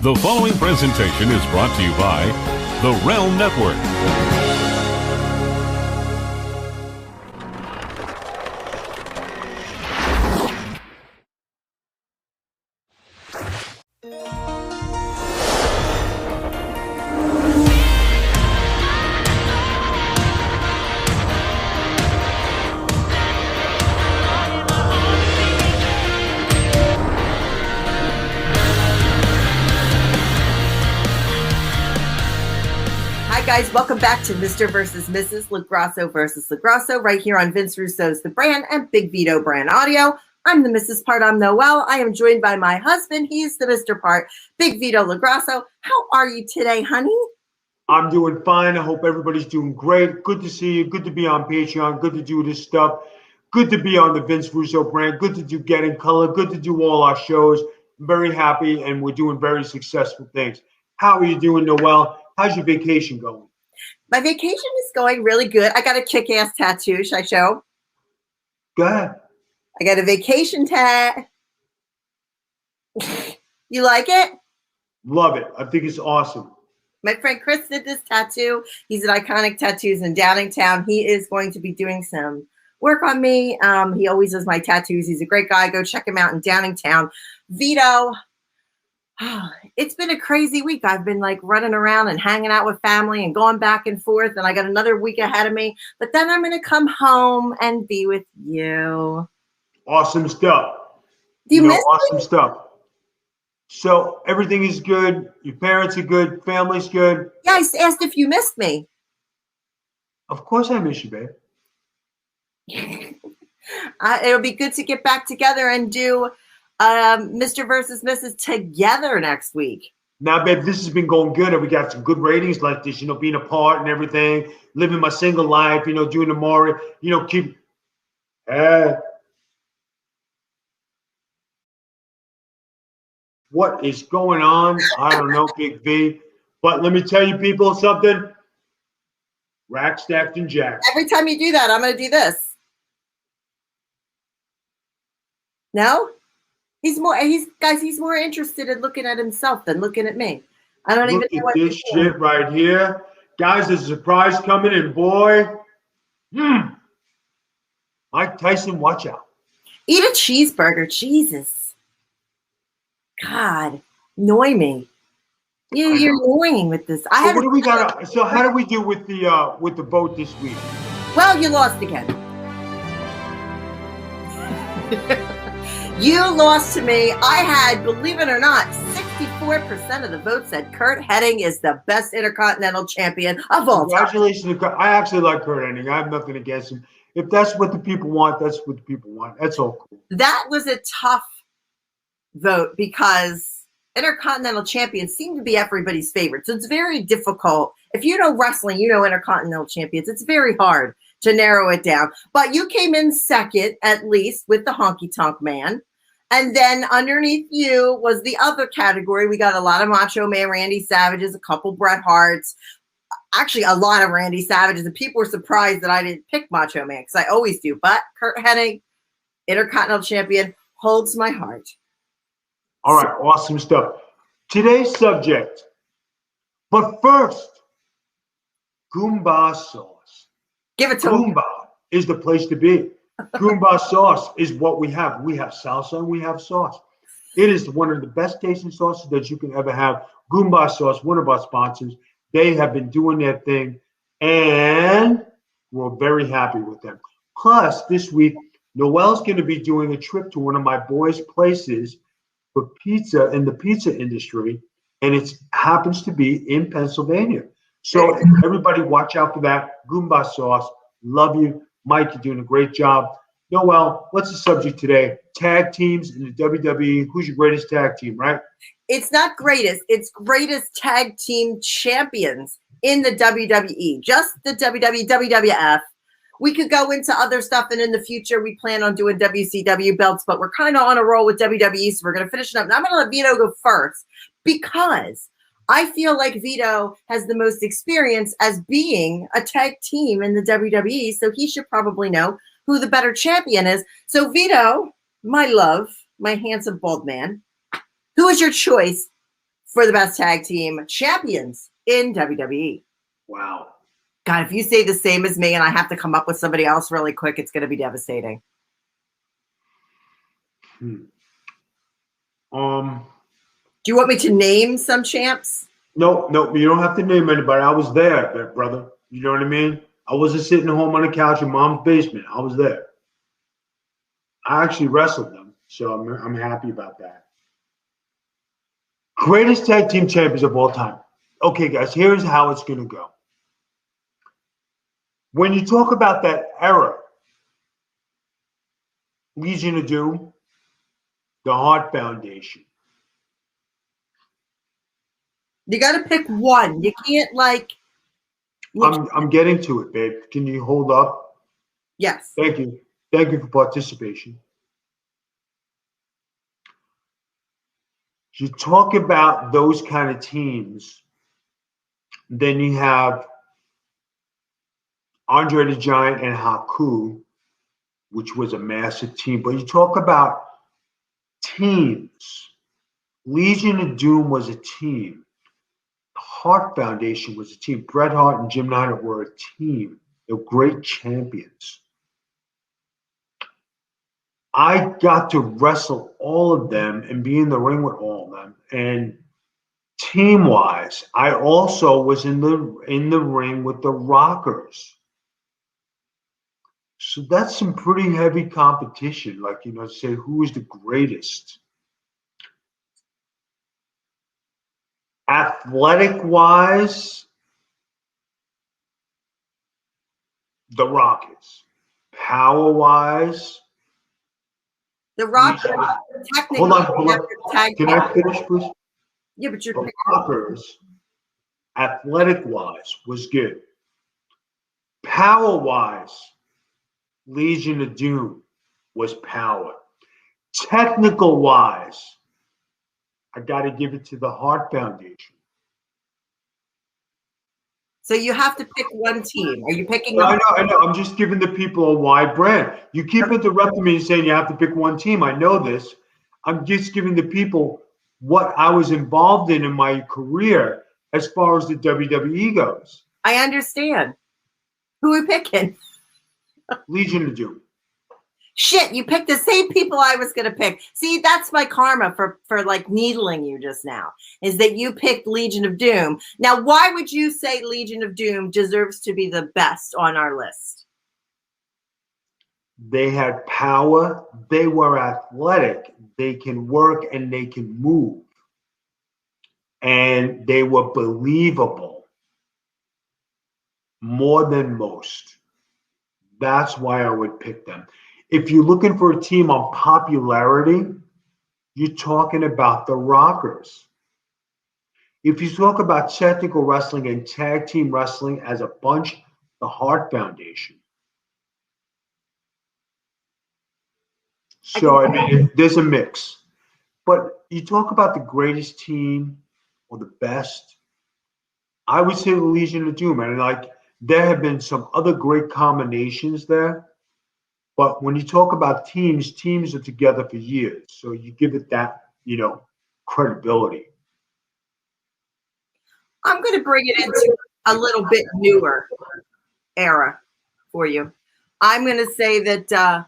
The following presentation is brought to you by the Realm Network. Guys, welcome back to Mr. versus Mrs. LaGrasso versus LaGrasso right here on Vince Russo's The Brand and Big Vito Brand Audio. I'm the Mrs. part. I'm Noel. I am joined by my husband. He's the Mr. part, Big Vito LaGrasso. How are you today, honey? I'm doing fine. I hope everybody's doing great. Good to see you. Good to be on Patreon. Good to do this stuff. Good to be on the Vince Russo brand. Good to do Get in Color. Good to do all our shows. I'm very happy, and we're doing very successful things. How are you doing, Noel? How's your vacation going? My vacation is going really good. I got a kick-ass tattoo. Should I show? Go ahead. I got a vacation tat. You like it? Love it. I think it's awesome. My friend Chris did this tattoo. He's at Iconic Tattoos in Downingtown. He is going to be doing some work on me. He always does my tattoos. He's a great guy. Go check him out in Downingtown. Vito. It's been a crazy week. I've been like running around and hanging out with family and going back and forth, and I got another week ahead of me. But then I'm going to come home and be with you. Awesome stuff. Do you miss awesome me? Stuff. So everything is good. Your parents are good. Family's good. Yeah, I asked if you missed me. Of course I miss you, babe. It'll be good to get back together and do Mr. versus Mrs. together next week. Now, babe, this has been going good, and we got some good ratings like this, being apart and everything, living my single life, doing the more, keep. What is going on? I don't know, Big V. But let me tell you people something. Rack, stacked, and jacked. Every time you do that, I'm going to do this. No? He's more interested in looking at himself than looking at me. I don't even know what this shit right here. Guys, there's a surprise coming in, boy. Mike Tyson, watch out. Eat a cheeseburger. Jesus. God. Annoy me. You're annoying with this. So what do we got? So how do we do with the vote this week? Well, you lost again. You lost to me. I had, believe it or not, 64% of the votes said Curt Hennig is the best Intercontinental Champion of all time. Congratulations. I actually like Curt Hennig. I have nothing against him. If that's what the people want, that's what the people want. That's all cool. That was a tough vote because Intercontinental Champions seem to be everybody's favorite. So it's very difficult. If you know wrestling, you know Intercontinental Champions. It's very hard to narrow it down. But you came in second, at least, with the Honky Tonk Man. And then underneath you was the other category. We got a lot of Macho Man Randy Savages, a couple Bret Harts, actually a lot of Randy Savages. And people were surprised that I didn't pick Macho Man because I always do. But Curt Hennig, Intercontinental Champion, holds my heart. All right, awesome stuff. Today's subject. But first, Goomba sauce. Give it to him. Goomba is the place to be. Goomba sauce is what we have. We have salsa and we have sauce. It is one of the best tasting sauces that you can ever have. Goomba sauce, one of our sponsors. They have been doing their thing, and we're very happy with them. Plus, this week, Noel's going to be doing a trip to one of my boys' places for pizza in the pizza industry, and it happens to be in Pennsylvania. So everybody watch out for that. Goomba sauce. Love you. Mike, you're doing a great job. Noel, what's the subject today? Tag teams in the WWE. Who's your greatest tag team, right? It's not greatest. It's greatest tag team champions in the WWE. Just the WWE, WWF. We could go into other stuff, and in the future, we plan on doing WCW belts, but we're kind of on a roll with WWE, so we're going to finish it up. Now, I'm going to let Vito go first because I feel like Vito has the most experience as being a tag team in the WWE, so he should probably know who the better champion is. So, Vito, my love, my handsome bald man, who is your choice for the best tag team champions in WWE. Wow. God, if you say the same as me and I have to come up with somebody else really quick, it's going to be devastating. Do you want me to name some champs? No, you don't have to name anybody. I was there, brother. You know what I mean? I wasn't sitting home on the couch in mom's basement. I was there. I actually wrestled them, so I'm happy about that. Greatest tag team champions of all time. Okay, guys, here's how it's going to go. When you talk about that era, Legion of Doom, the Hart Foundation. You got to pick one. You can't like. I'm getting to it, babe. Can you hold up? Yes. Thank you. Thank you for participation. You talk about those kind of teams, then you have Andre the Giant and Haku, which was a massive team. But you talk about teams. Legion of Doom was a team. The Hart Foundation was a team. Bret Hart and Jim Neidhart were a team. They were great champions. I got to wrestle all of them and be in the ring with all of them. And team-wise, I also was in the ring with the Rockers. So that's some pretty heavy competition. Like, say who is the greatest. Athletic-wise, the Rockets. Power-wise, the Rockers. Hold on. Can I finish, please? Yeah, but you're the Rockers, athletic-wise, was good. Power-wise, Legion of Doom was power. Technical-wise, I got to give it to the Hart Foundation. So you have to pick one team. Are you picking? I know. I'm just giving the people a wide brand. You keep interrupting me and saying you have to pick one team. I know this. I'm just giving the people what I was involved in my career as far as the WWE goes. I understand. Who are we picking? Legion of Doom. Shit, you picked the same people I was going to pick. See, that's my karma for like needling you just now, is that you picked Legion of Doom. Now, why would you say Legion of Doom deserves to be the best on our list? They had power. They were athletic. They can work and they can move. And they were believable more than most. That's why I would pick them. If you're looking for a team on popularity, you're talking about the Rockers. If you talk about technical wrestling and tag team wrestling as a bunch, the Hart Foundation. So, I mean, there's a mix. But you talk about the greatest team or the best, I would say the Legion of Doom. And like, there have been some other great combinations there. But when you talk about teams are together for years. So you give it that, credibility. I'm going to bring it into a little bit newer era for you. I'm going to say that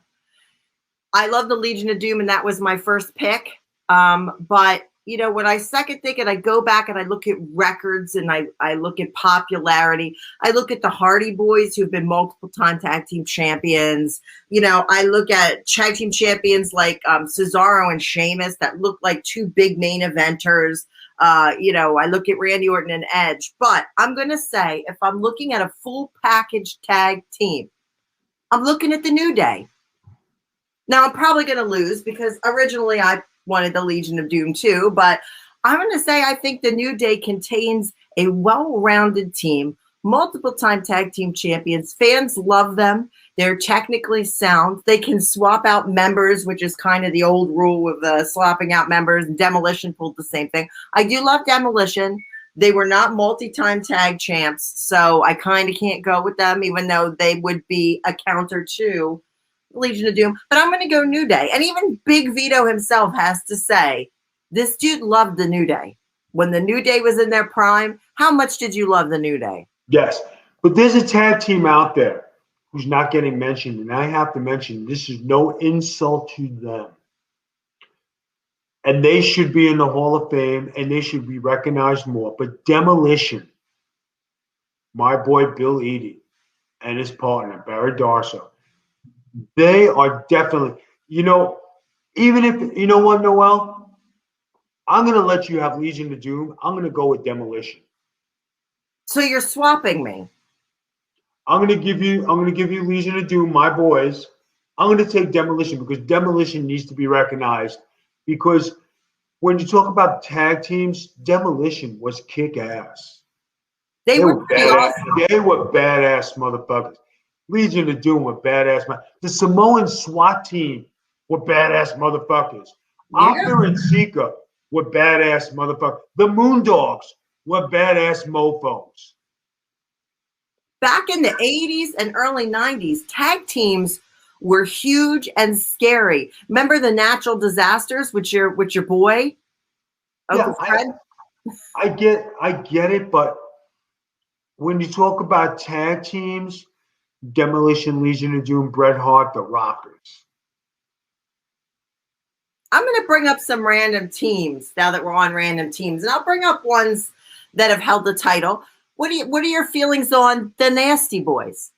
I love the Legion of Doom, and that was my first pick. But, when I second think it, I go back and I look at records and I look at popularity. I look at the Hardy Boys, who've been multiple-time tag team champions. I look at tag team champions like Cesaro and Sheamus that look like two big main eventers. I look at Randy Orton and Edge. But I'm going to say, if I'm looking at a full package tag team, I'm looking at the New Day. Now, I'm probably going to lose because originally I wanted the Legion of Doom too, but I'm going to say I think the New Day contains a well-rounded team, multiple-time tag team champions. Fans love them. They're technically sound. They can swap out members, which is kind of the old rule with swapping out members. Demolition pulled the same thing. I do love Demolition. They were not multi-time tag champs, so I kind of can't go with them, even though they would be a counter to Legion of Doom. But I'm going to go New Day. And even Big Vito himself has to say, this dude loved the New Day. when the New Day was in their prime. How much did you love the New Day? Yes. But there's a tag team out there who's not getting mentioned, and I have to mention, this is no insult to them. And they should be in the Hall of Fame, and they should be recognized more. But Demolition, my boy Bill Eadie and his partner, Barry Darso, they are definitely, even if, you know what, Noel? I'm going to let you have Legion of Doom. I'm going to go with Demolition. So you're swapping me. I'm going to give you Legion of Doom, my boys. I'm going to take Demolition because Demolition needs to be recognized, because when you talk about tag teams, Demolition was kick-ass. They were pretty badass. awesome. They were badass motherfuckers. Legion of Doom were badass. The Samoan SWAT team were badass motherfuckers. Yeah. Oscar and Sika were badass motherfuckers. The Moondogs were badass mofos. Back in the 80s and early 90s, tag teams were huge and scary. Remember the Natural Disasters with your boy, Uncle Fred? I get it, but when you talk about tag teams, Demolition, Legion of Doom, Bret Hart, the Rockers. I'm going to bring up some random teams now that we're on random teams, and I'll bring up ones that have held the title. What are your feelings on the Nasty Boys?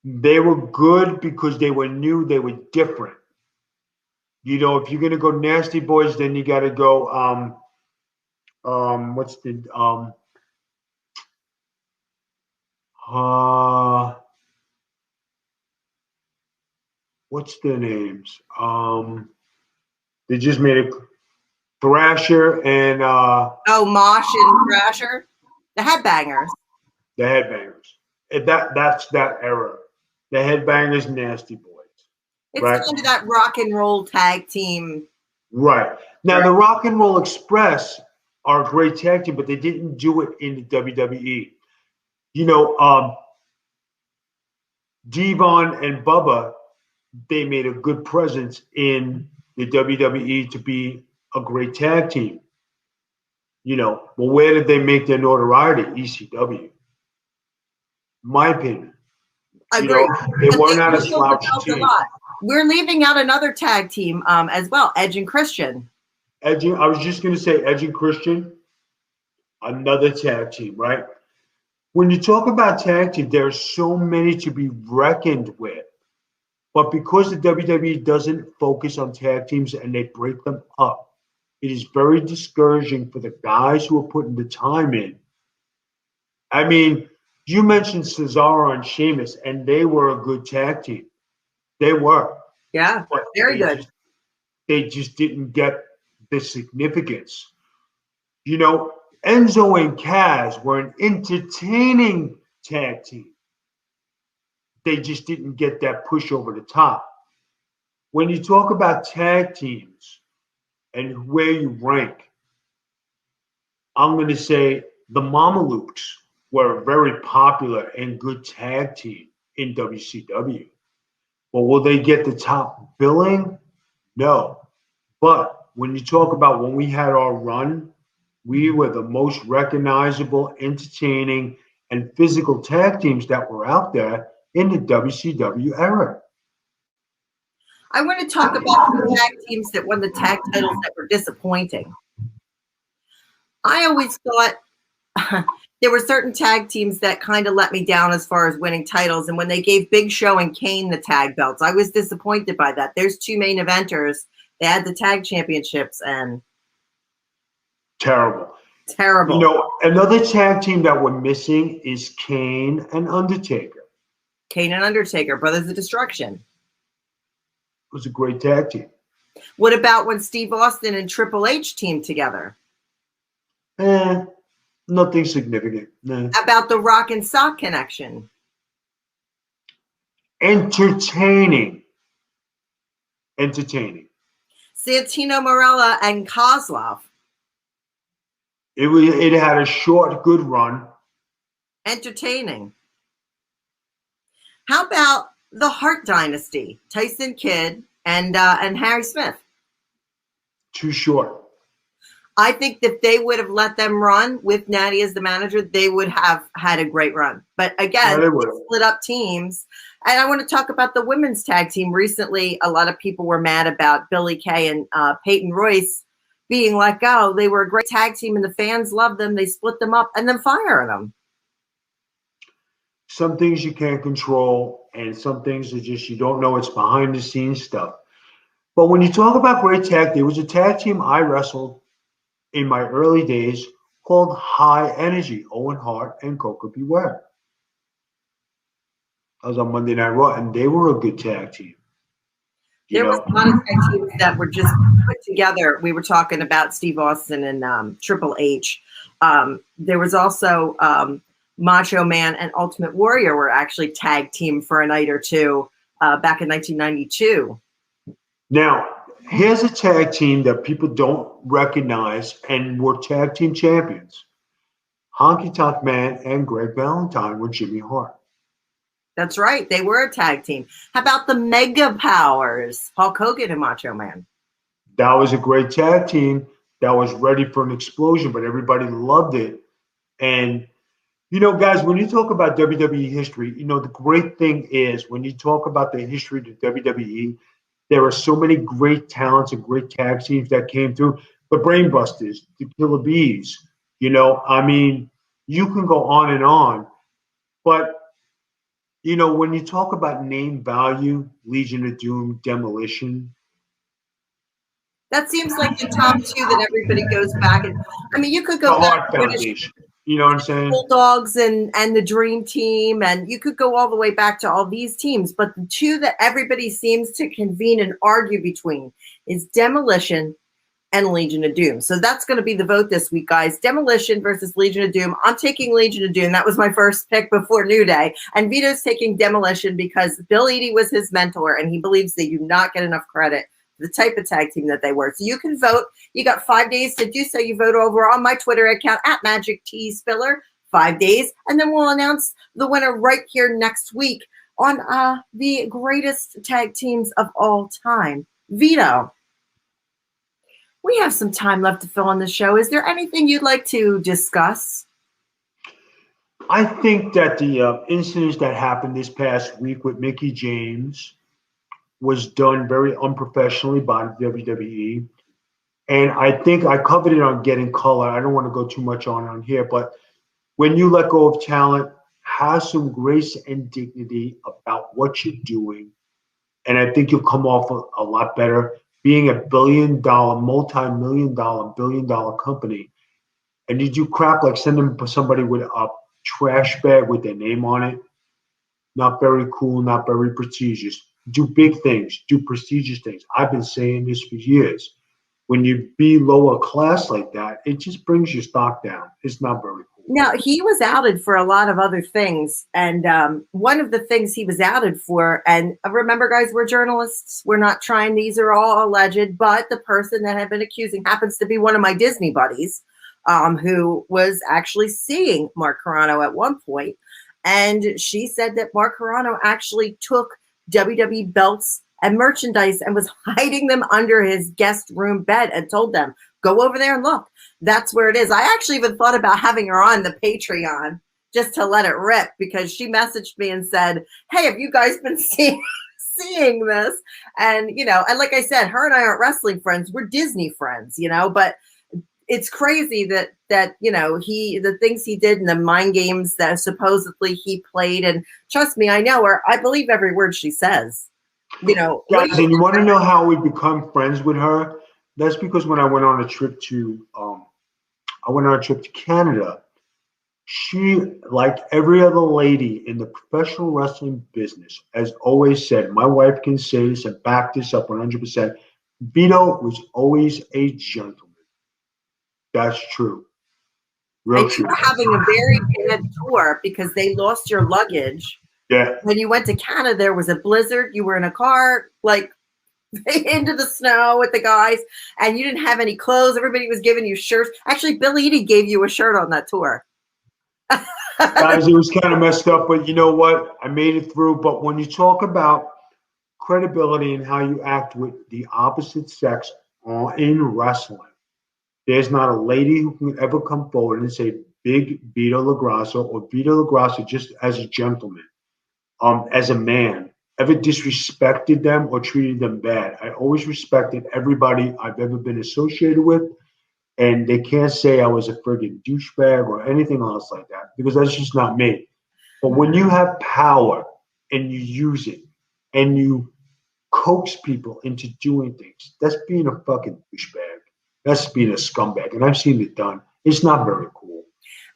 They were good because they were new, they were different. If you're gonna go Nasty Boys, then you gotta go what's their names? They just made a Thrasher and Mosh and Thrasher, the Headbangers. The Headbangers. That's that era. The Headbangers, Nasty Boys. It's right? kind of that rock and roll tag team. Right. Now, the Rock and Roll Express are a great tag team, but they didn't do it in the WWE. Devon and Bubba, they made a good presence in the WWE to be a great tag team. Well, where did they make their notoriety? ECW. My opinion. Agree. They weren't out of slouchy team. We're leaving out another tag team as well, Edge and Christian. I was just going to say Edge and Christian, another tag team, right? When you talk about tag team, there are so many to be reckoned with. But because the WWE doesn't focus on tag teams and they break them up, it is very discouraging for the guys who are putting the time in. I mean, you mentioned Cesaro and Sheamus, and they were a good tag team. They were. Yeah, very good. They just didn't get the significance. Enzo and Kaz were an entertaining tag team. They just didn't get that push over the top. When you talk about tag teams and where you rank, I'm going to say the Mamalukes were a very popular and good tag team in WCW. But will they get the top billing? No. But when you talk about when we had our run, we were the most recognizable, entertaining, and physical tag teams that were out there in the WCW era. I want to talk about the tag teams that won the tag titles that were disappointing. I always thought there were certain tag teams that kind of let me down as far as winning titles. And when they gave Big Show and Kane the tag belts, I was disappointed by that. There's two main eventers. They had the tag championships and terrible. Another tag team that we're missing is Kane and Undertaker. Kane and Undertaker, Brothers of Destruction. It was a great tag team. What about when Steve Austin and Triple H teamed together? Nothing significant. Nah. How about the Rock and Sock connection? Entertaining. Santino Marella and Kozlov. It had a short, good run. Entertaining. How about the Hart Dynasty? Tyson Kidd and Harry Smith. Too short. I think that if they would have let them run with Natty as the manager, they would have had a great run. But again, they they would. split up teams. And I want to talk about the women's tag team. Recently, a lot of people were mad about Billie Kay and Peyton Royce being let go. They were a great tag team, and the fans loved them. They split them up and then fired them. Some things you can't control, and some things are just you don't know. It's behind the scenes stuff. But when you talk about great tag, there was a tag team I wrestled in my early days called High Energy, Owen Hart and Coco Beware. I was on Monday Night Raw, and they were a good tag team. There was a lot of tag teams that were just put together. We were talking about Steve Austin and Triple H. There was also Macho Man and Ultimate Warrior were actually tag team for a night or two back in 1992. Now, here's a tag team that people don't recognize and were tag team champions. Honky Tonk Man and Greg Valentine with Jimmy Hart. That's right. They were a tag team. How about the Mega Powers, Hulk Hogan and Macho Man? That was a great tag team that was ready for an explosion, but everybody loved it. And, you know, guys, when you talk about WWE history, you know, the great thing is when you talk about the history of the WWE, there are so many great talents and great tag teams that came through. The Brainbusters, the Killer Bees, you know, I mean, you can go on. But, you know, when you talk about name value, Legion of Doom, Demolition. That seems like the top two that everybody goes back. And I mean, you could go The back Hart to British Foundation. You know what I'm saying? Bulldogs and the Dream Team, and you could go all the way back to all these teams. But the two that everybody seems to convene and argue between is Demolition and Legion of Doom. So that's going to be the vote this week, guys. Demolition versus Legion of Doom. I'm taking Legion of Doom. That was my first pick before New Day. And Vito's taking Demolition because Bill Eadie was his mentor, and he believes they do not get enough credit for the type of tag team that they were. So you can vote. You got 5 days to do so. You vote over on my Twitter account at Magic T Spiller. 5 days. And then we'll announce the winner right here next week on the greatest tag teams of all time. Vito, we have some time left to fill in the show. Is there anything you'd like to discuss? I think that the incidents that happened this past week with Mickie James was done very unprofessionally by the WWE. And I think I covered it on Getting Color. I don't want to go too much on here, but when you let go of talent, have some grace and dignity about what you're doing. And I think you'll come off a lot better. Being a billion-dollar, multi-million-dollar, billion-dollar company, and you do crap like sending somebody with a trash bag with their name on it, not very cool, not very prestigious. Do big things, do prestigious things. I've been saying this for years. When you be lower class like that, it just brings your stock down. It's not very cool. Now, he was outed for a lot of other things. And one of the things he was outed for, and remember, guys, we're journalists. We're not trying. These are all alleged. But the person that had been accusing happens to be one of my Disney buddies who was actually seeing Mark Carrano at one point. And she said that Mark Carrano actually took WWE belts and merchandise and was hiding them under his guest room bed and told them, go over there and look. That's where it is. I actually even thought about having her on the Patreon just to let it rip, because she messaged me and said, hey, have you guys been seeing this? And, you know, and like I said, her and I aren't wrestling friends. We're Disney friends, you know, but it's crazy that, you know, the things he did and the mind games that supposedly he played. And trust me, I know her. I believe every word she says. You know, guys, and you want to know how we become friends with her? That's because when I went on a trip to Canada, she, like every other lady in the professional wrestling business, has always said, my wife can say this and back this up 100%. Vito was always a gentleman. That's true. Real true. You were having a very bad tour because they lost your luggage. Yeah. When you went to Canada, there was a blizzard. You were in a car, like into the snow with the guys, and you didn't have any clothes. Everybody was giving you shirts. Actually, Bill Eadie gave you a shirt on that tour. Guys, it was kind of messed up, but you know what? I made it through. But when you talk about credibility and how you act with the opposite sex in wrestling, There's not a lady who can ever come forward and say Big Vito LaGrasso or Vito LaGrasso just as a gentleman, as a man, ever disrespected them or treated them bad. I always respected everybody I've ever been associated with, and they can't say I was a friggin' douchebag or anything else like that because that's just not me. But when you have power and you use it and you coax people into doing things, that's being a fucking douchebag. That's being a scumbag, and I've seen it done. It's not very cool.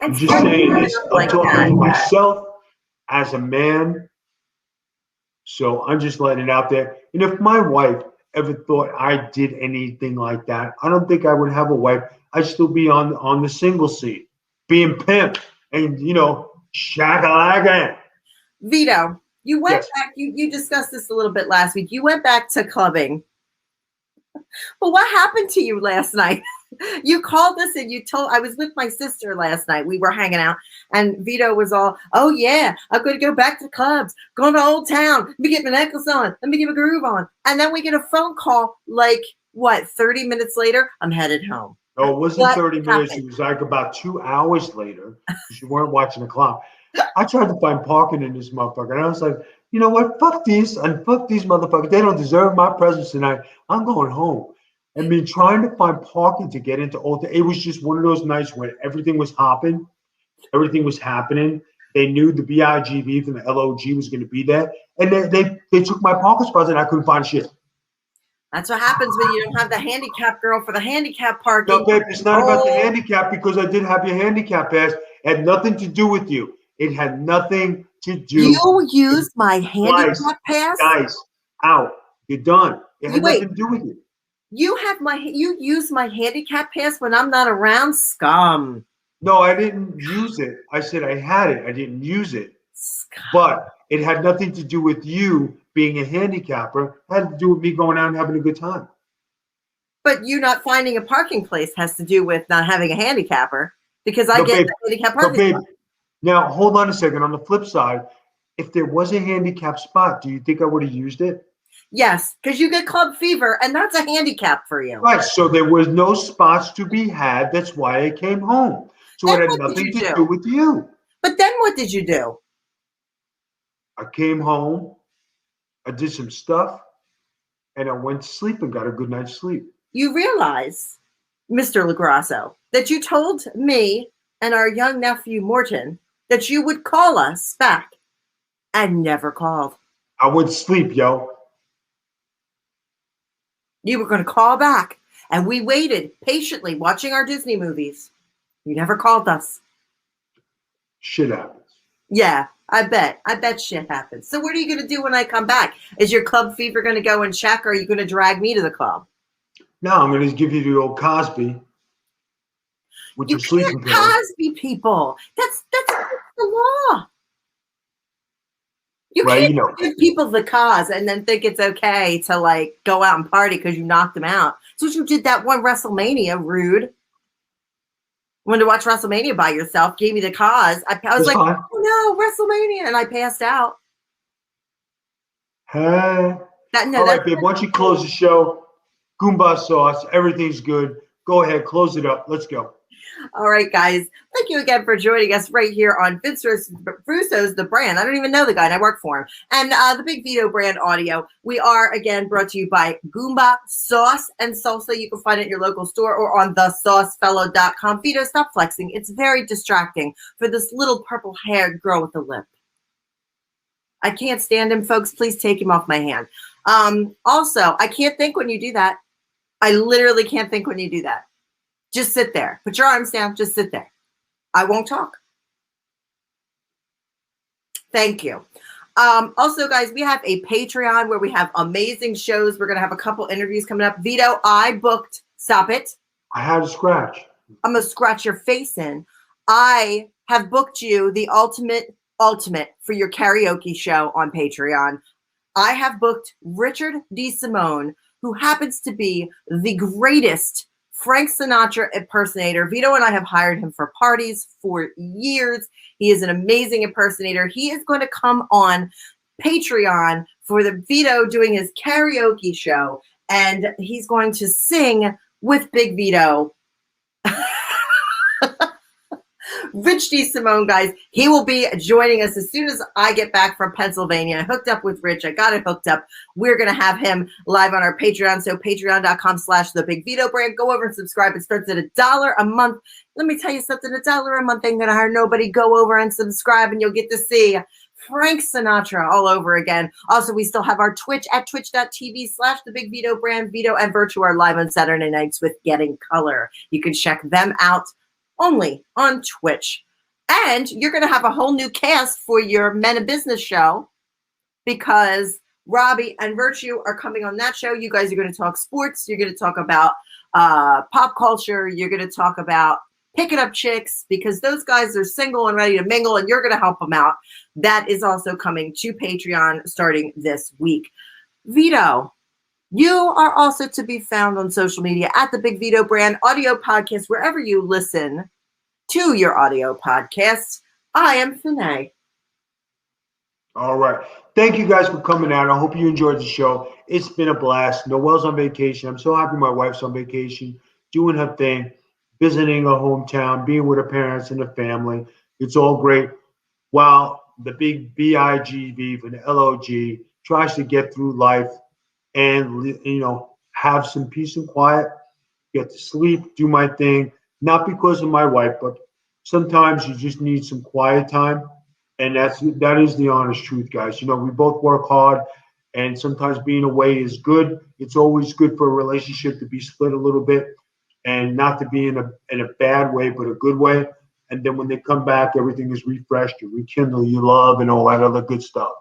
I'm just saying this. I'm talking to myself as a man, so I'm just letting it out there. And if my wife ever thought I did anything like that, I don't think I would have a wife. I'd still be on the single seat, being pimp, and shakalaka. Vito, you went back. You discussed this a little bit last week. You went back to clubbing. Well, what happened to you last night? You called us and you told, I was with my sister last night. We were hanging out and Vito was all, oh yeah, I'm going to go back to the clubs, going to Old Town. Let me get my necklace on. Let me get my groove on. And then we get a phone call like, 30 minutes later, I'm headed home. No, it wasn't 30 minutes. It was like about 2 hours later because you weren't watching the clock. I tried to find parking in this motherfucker. And I was like, you know what? Fuck these and fuck these motherfuckers. They don't deserve my presence tonight. I'm going home. I mean, trying to find parking to get into Old Town, it was just one of those nights where everything was hopping. Everything was happening. They knew the BIGV from the LOG was going to be there. And they took my parking spots and I couldn't find shit. That's what happens when you don't have the handicap girl for the handicap parking. No, babe, it's not about the handicap because I did have your handicap pass. It had nothing to do with you. It had nothing to do. You used my handicap pass? Guys, out. You're done. It had nothing to do with you. You use my handicap pass when I'm not around? Scum. No, I didn't use it. I said I had it. I didn't use it. Scum. But it had nothing to do with you being a handicapper. It had to do with me going out and having a good time. But you not finding a parking place has to do with not having a handicapper because I get the handicap parking spot. Now, hold on a second. On the flip side, if there was a handicap spot, do you think I would have used it? Yes, because you get club fever, and that's a handicap for you. Right, so there was no spots to be had. That's why I came home. So then it had nothing to do with you. But then what did you do? I came home, I did some stuff, and I went to sleep and got a good night's sleep. You realize, Mr. LaGrasso, that you told me and our young nephew, Morton, that you would call us back and never called. I went to sleep, yo. You were going to call back, and we waited patiently watching our Disney movies. You never called us. Shit happens. Yeah, I bet. I bet shit happens. So what are you going to do when I come back? Is your club fever going to go and check, or are you going to drag me to the club? No, I'm going to give you the old Cosby. You can't Cosby people. That's the law. You can't give people the cause and then think it's okay to like go out and party because you knocked them out. That's what you did that one WrestleMania, rude. Wanted to watch WrestleMania by yourself, gave me the cause. I was like, oh no, WrestleMania, and I passed out. Hey. All right, babe, why don't you close the show? Goomba sauce, everything's good. Go ahead, close it up. Let's go. All right, guys. Thank you again for joining us right here on Vince Russo's The Brand. I don't even know the guy, and I work for him. And the Big Vito Brand Audio. We are, again, brought to you by Goomba Sauce and Salsa. You can find it at your local store or on thesaucefellow.com. Vito, stop flexing. It's very distracting for this little purple-haired girl with a lip. I can't stand him, folks. Please take him off my hand. Also, I can't think when you do that. I literally can't think when you do that. Just sit there. Put your arms down. Just sit there. I won't talk. Thank you. Also, guys, we have a Patreon where we have amazing shows. We're going to have a couple interviews coming up. Vito, I booked. Stop it. I had a scratch. I'm going to scratch your face in. I have booked you the ultimate for your karaoke show on Patreon. I have booked Richard DeSimone, who happens to be the greatest Frank Sinatra impersonator. Vito and I have hired him for parties for years. He is an amazing impersonator. He is going to come on Patreon for the Vito doing his karaoke show, and he's going to sing with Big Vito Rich D. Simone, guys, he will be joining us as soon as I get back from Pennsylvania. I hooked up with Rich. I got it hooked up. We're going to have him live on our Patreon. So patreon.com/thebigvitobrand. Go over and subscribe. It starts at $1 a month. Let me tell you something. $1 a month ain't going to hurt nobody. Go over and subscribe and you'll get to see Frank Sinatra all over again. Also, we still have our Twitch at twitch.tv/thebigvitobrand. Vito and Virtue are live on Saturday nights with Getting Color. You can check them out only on Twitch. And you're going to have a whole new cast for your Men of Business show because Robbie and Virtue are coming on that show. You guys are going to talk sports. You're going to talk about pop culture. You're going to talk about picking up chicks because those guys are single and ready to mingle and you're going to help them out. That is also coming to Patreon starting this week. Vito, you are also to be found on social media at the Big Vito Brand audio podcast, wherever you listen to your audio podcasts. I am Finet. All right. Thank you guys for coming out. I hope you enjoyed the show. It's been a blast. Noel's on vacation. I'm so happy my wife's on vacation, doing her thing, visiting her hometown, being with her parents and her family. It's all great. While the big BIGV and the LOG tries to get through life and, have some peace and quiet, get to sleep, do my thing, not because of my wife, but sometimes you just need some quiet time. And that is the honest truth, guys. We both work hard and sometimes being away is good. It's always good for a relationship to be split a little bit and not to be in a bad way, but a good way. And then when they come back, everything is refreshed, you rekindle your love and all that other good stuff.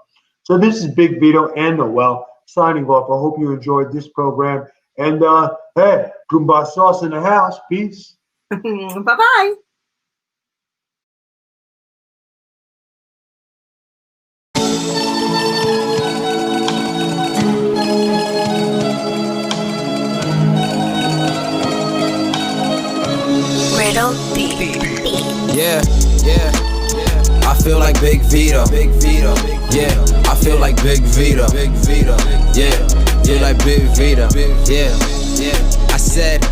So this is Big Vito and Noel signing off. I hope you enjoyed this program. And hey, Goomba Sauce in the house. Peace. Bye-bye. Riddle B. Yeah. I feel like Big Vito. Yeah, I feel like Big Vito. Yeah, feel like Big Vito. Yeah.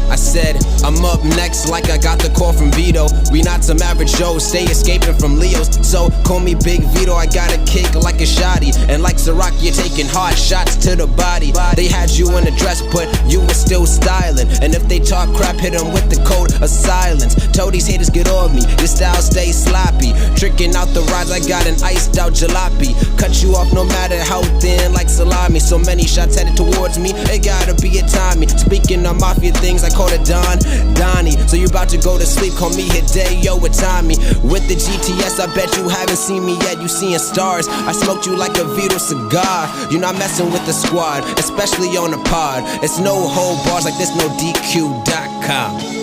I said, I'm up next like I got the call from Vito. We not some average Joes, stay escaping from Leos. So call me Big Vito, I got a kick like a shotty. And like Ciroc, you're taking hard shots to the body. They had you in a dress, but you were still styling. And if they talk crap, hit them with the code of silence. Told these haters get off me, your style stays sloppy. Tricking out the rides, I got an iced out jalopy. Cut you off no matter how thin, like salami. So many shots headed towards me, it gotta be a Tommy. Speaking of mafia things, I call it Donnie. So you about to go to sleep, call me Hideo with Tommy. With the GTS, I bet you haven't seen me yet, you seeing stars. I smoked you like a Vito cigar. You're not messing with the squad, especially on the pod. It's no hold bars like this, no DQ.com.